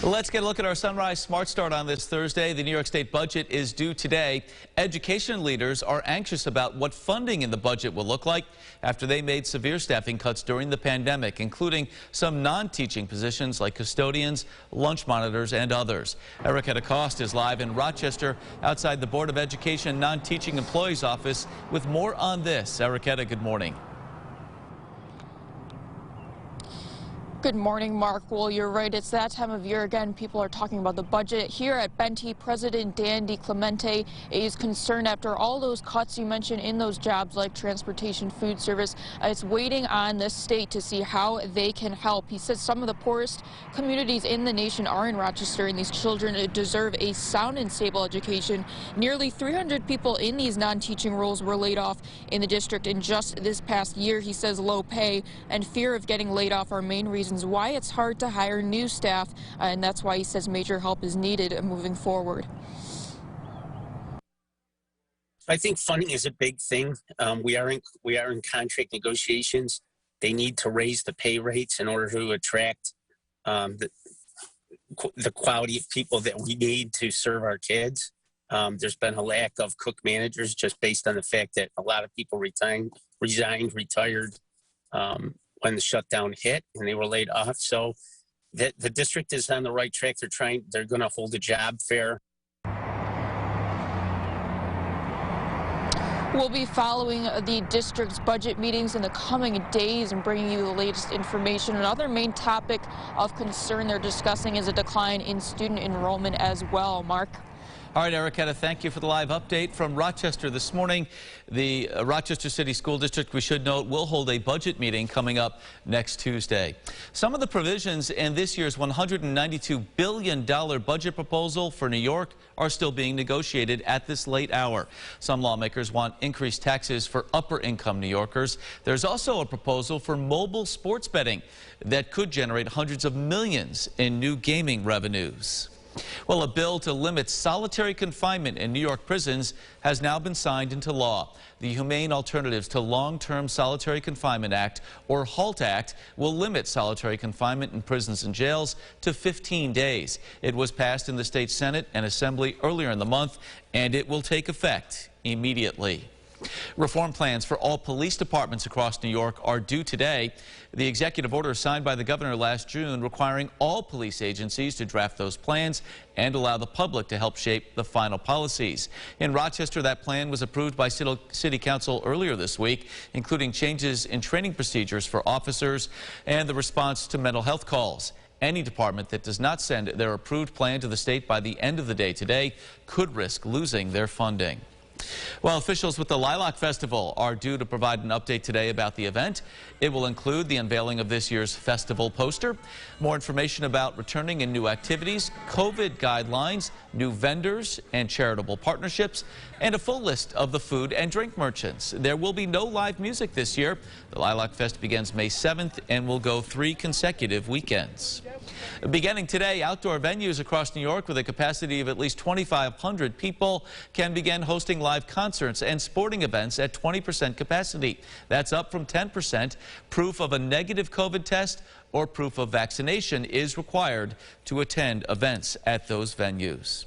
Let's get a look at our Sunrise Smart Start on this Thursday. The New York State budget is due today. Education leaders are anxious about what funding in the budget will look like after they made severe staffing cuts during the pandemic, including some non-teaching positions like custodians, lunch monitors, and others. Erica DeCoste is live in Rochester outside the Board of Education non-teaching employees office with more on this. Erica, good morning. Good morning, Mark. Well, you're right. It's that time of year again. People are talking about the budget. Here at Benti, President Dan DiClemente is concerned after all those cuts you mentioned in those jobs like transportation, food service. It's waiting on the state to see how they can help. He says some of the poorest communities in the nation are in Rochester, and these children deserve a sound and stable education. Nearly 300 people in these non-teaching roles were laid off in the district in just this past year. He says low pay and fear of getting laid off are main reasons why it's hard to hire new staff, and that's why he says major help is needed moving forward. I think funding is a big thing. We are in contract negotiations. They need to raise the pay rates in order to attract the quality of people that we need to serve our kids. There's been a lack of cook managers just based on the fact that a lot of people resigned, retired when the shutdown hit and they were laid off. So the district is on the right track. They're going to hold a job fair. We'll be following the district's budget meetings in the coming days and bringing you the latest information. Another main topic of concern they're discussing is a decline in student enrollment as well. Mark? All right, Erica, thank you for the live update from Rochester this morning. The Rochester City School District, we should note, will hold a budget meeting coming up next Tuesday. Some of the provisions in this year's $192 billion budget proposal for New York are still being negotiated at this late hour. Some lawmakers want increased taxes for upper-income New Yorkers. There's also a proposal for mobile sports betting that could generate hundreds of millions in new gaming revenues. Well, a bill to limit solitary confinement in New York prisons has now been signed into law. The Humane Alternatives to Long-Term Solitary Confinement Act, or HALT Act, will limit solitary confinement in prisons and jails to 15 days. It was passed in the state Senate and Assembly earlier in the month, and it will take effect immediately. Reform plans for all police departments across New York are due today. The executive order signed by the governor last June requiring all police agencies to draft those plans and allow the public to help shape the final policies. In Rochester, that plan was approved by City Council earlier this week, including changes in training procedures for officers and the response to mental health calls. Any department that does not send their approved plan to the state by the end of the day today could risk losing their funding. Well, officials with the Lilac Festival are due to provide an update today about the event. It will include the unveiling of this year's festival poster, more information about returning and new activities, COVID guidelines, new vendors and charitable partnerships, and a full list of the food and drink merchants. There will be no live music this year. The Lilac Fest begins May 7th and will go 3 consecutive weekends. Beginning today, outdoor venues across New York with a capacity of at least 2,500 people can begin hosting live concerts and sporting events at 20% capacity. That's up from 10%. Proof of a negative COVID test or proof of vaccination is required to attend events at those venues.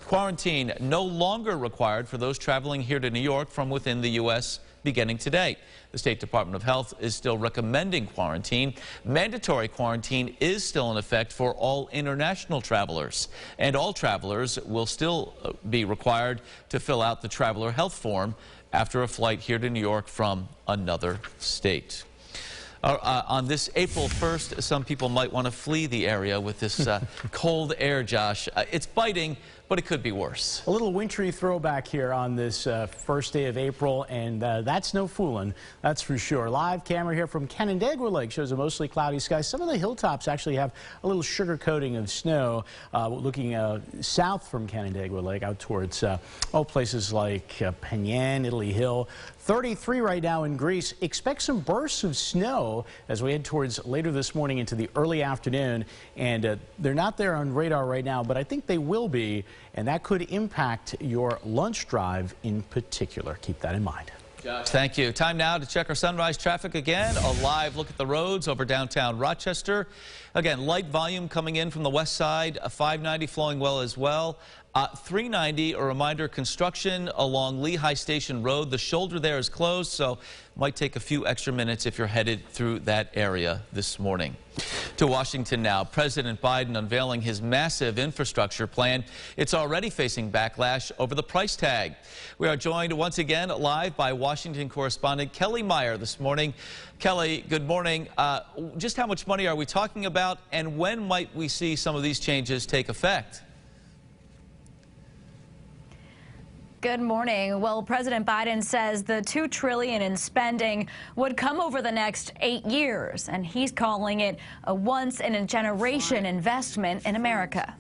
Quarantine no longer required for those traveling here to New York from within the U.S. beginning today. The State Department of Health is still recommending quarantine. Mandatory quarantine is still in effect for all international travelers, and all travelers will still be required to fill out the traveler health form after a flight here to New York from another state. On this April 1st, some people might want to flee the area with this cold air, Josh. It's biting, but it could be worse. A little wintry throwback here on this first day of April, and that's no fooling, that's for sure. Live camera here from Canandaigua Lake shows a mostly cloudy sky. Some of the hilltops actually have a little sugar coating of snow. Looking south from Canandaigua Lake out towards places like Penyan, Italy Hill. 33 right now in Greece. Expect some bursts of snow as we head towards later this morning into the early afternoon. And they're not there on radar right now, but I think they will be. And that could impact your lunch drive in particular. Keep that in mind. Josh, thank you. Time now to check our sunrise traffic again. A live look at the roads over downtown Rochester. Again, light volume coming in from the west side. 590 flowing well as well. 390, a reminder, construction along Lehigh Station Road. The shoulder there is closed, so might take a few extra minutes if you're headed through that area this morning. To Washington now. President Biden unveiling his massive infrastructure plan. It's already facing backlash over the price tag. We are joined once again live by Washington correspondent Kelly Meyer this morning. Kelly, good morning. Just how much money are we talking about, and when might we see some of these changes take effect? Good morning. Well, President Biden says the $2 trillion in spending would come over the next 8 years, and he's calling it a once-in-a-generation investment in America.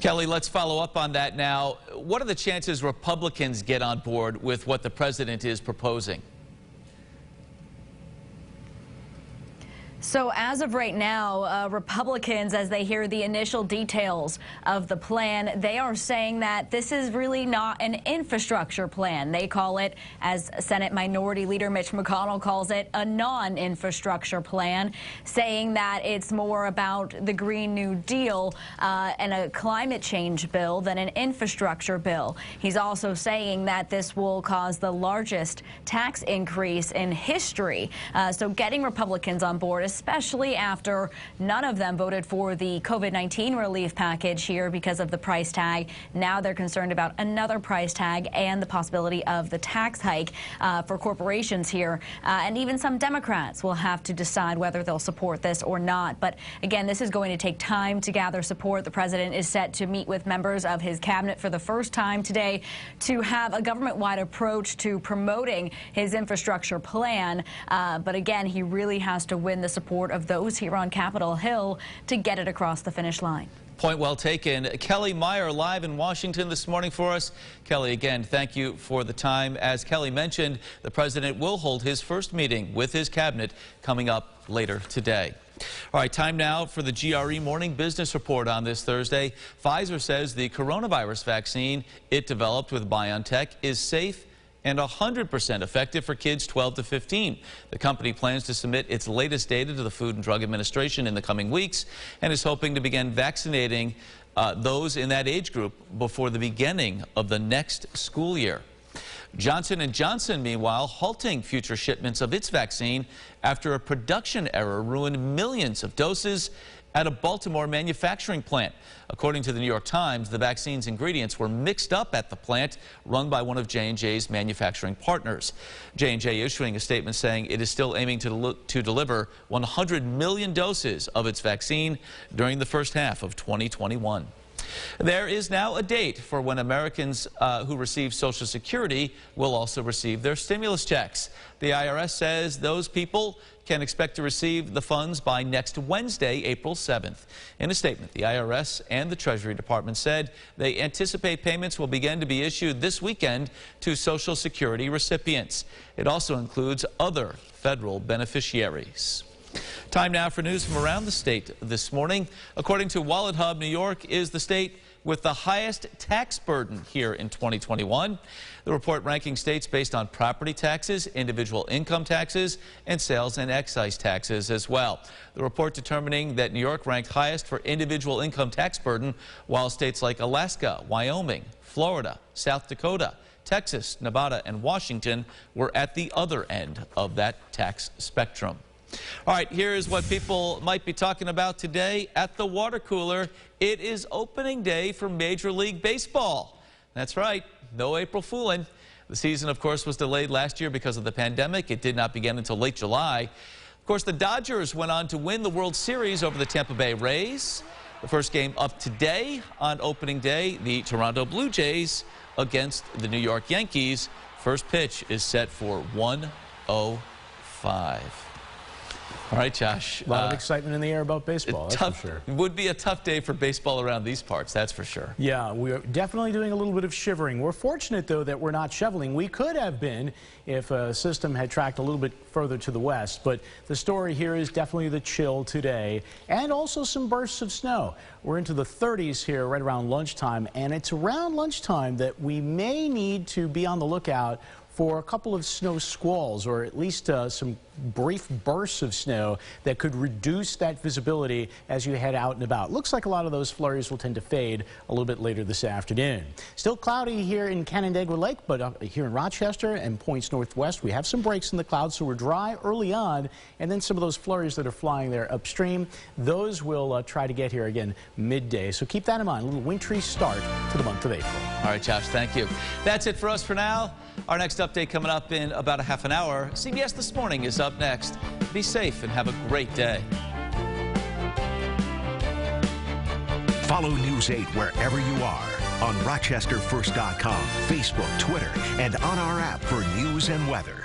Kelly, let's follow up on that now. What are the chances Republicans get on board with what the president is proposing? So as of right now, Republicans, as they hear the initial details of the plan, they are saying that this is really not an infrastructure plan. They call it, as Senate Minority Leader Mitch McConnell calls it, a non-infrastructure plan, saying that it's more about the Green New Deal and a climate change bill than an infrastructure bill. He's also saying that this will cause the largest tax increase in history. So getting Republicans on board, especially after none of them voted for the COVID-19 relief package here because of the price tag. Now they're concerned about another price tag and the possibility of the tax hike for corporations here. And even some Democrats will have to decide whether they'll support this or not. But again, this is going to take time to gather support. The president is set to meet with members of his cabinet for the first time today to have a government-wide approach to promoting his infrastructure plan. But again, he really has to win the support of those here on Capitol Hill to get it across the finish line. Point well taken. Kelly Meyer live in Washington this morning for us. Kelly, again, thank you for the time. As Kelly mentioned, the president will hold his first meeting with his cabinet coming up later today. All right, time now for the GRE Morning Business Report on this Thursday. Pfizer says the coronavirus vaccine it developed with BioNTech is safe and 100% effective for kids 12 to 15. The company plans to submit its latest data to the Food and Drug Administration in the coming weeks and is hoping to begin vaccinating those in that age group before the beginning of the next school year. Johnson & Johnson, meanwhile, halting future shipments of its vaccine after a production error ruined millions of doses at a Baltimore manufacturing plant. According to the New York Times, the vaccine's ingredients were mixed up at the plant run by one of J&J's manufacturing partners. J&J issuing a statement saying it is still aiming to deliver 100 million doses of its vaccine during the first half of 2021. There is now a date for when Americans who receive Social Security will also receive their stimulus checks. The IRS says those people can expect to receive the funds by next Wednesday, April 7th. In a statement, the IRS and the Treasury Department said they anticipate payments will begin to be issued this weekend to Social Security recipients. It also includes other federal beneficiaries. Time now for news from around the state this morning. According to Wallet Hub, New York is the state with the highest tax burden here in 2021. The report ranking states based on property taxes, individual income taxes, and sales and excise taxes as well. The report determining that New York ranked highest for individual income tax burden, while states like Alaska, Wyoming, Florida, South Dakota, Texas, Nevada, and Washington were at the other end of that tax spectrum. All right, here's what people might be talking about today at the water cooler. It is opening day for Major League Baseball. That's right, no April fooling. The season, of course, was delayed last year because of the pandemic. It did not begin until late July. Of course, the Dodgers went on to win the World Series over the Tampa Bay Rays. The first game up today on opening day, the Toronto Blue Jays against the New York Yankees. First pitch is set for 1:05. All right, Josh. A lot of excitement in the air about baseball, that's for sure. It would be a tough day for baseball around these parts, that's for sure. Yeah, we're definitely doing a little bit of shivering. We're fortunate, though, that we're not shoveling. We could have been if a system had tracked a little bit further to the west, but the story here is definitely the chill today and also some bursts of snow. We're into the 30s here right around lunchtime, and it's around lunchtime that we may need to be on the lookout for a couple of snow squalls, or at least some brief bursts of snow that could reduce that visibility as you head out and about. Looks like a lot of those flurries will tend to fade a little bit later this afternoon. Still cloudy here in Canandaigua Lake, but here in Rochester and points northwest, we have some breaks in the clouds, so we're dry early on, and then some of those flurries that are flying there upstream, those will try to get here again midday. So keep that in mind, a little wintry start to the month of April. All right, Josh, thank you. That's it for us for now. Our next update coming up in about a half an hour. CBS This Morning is up next. Be safe and have a great day. Follow News 8 wherever you are on RochesterFirst.com, Facebook, Twitter, and on our app for news and weather.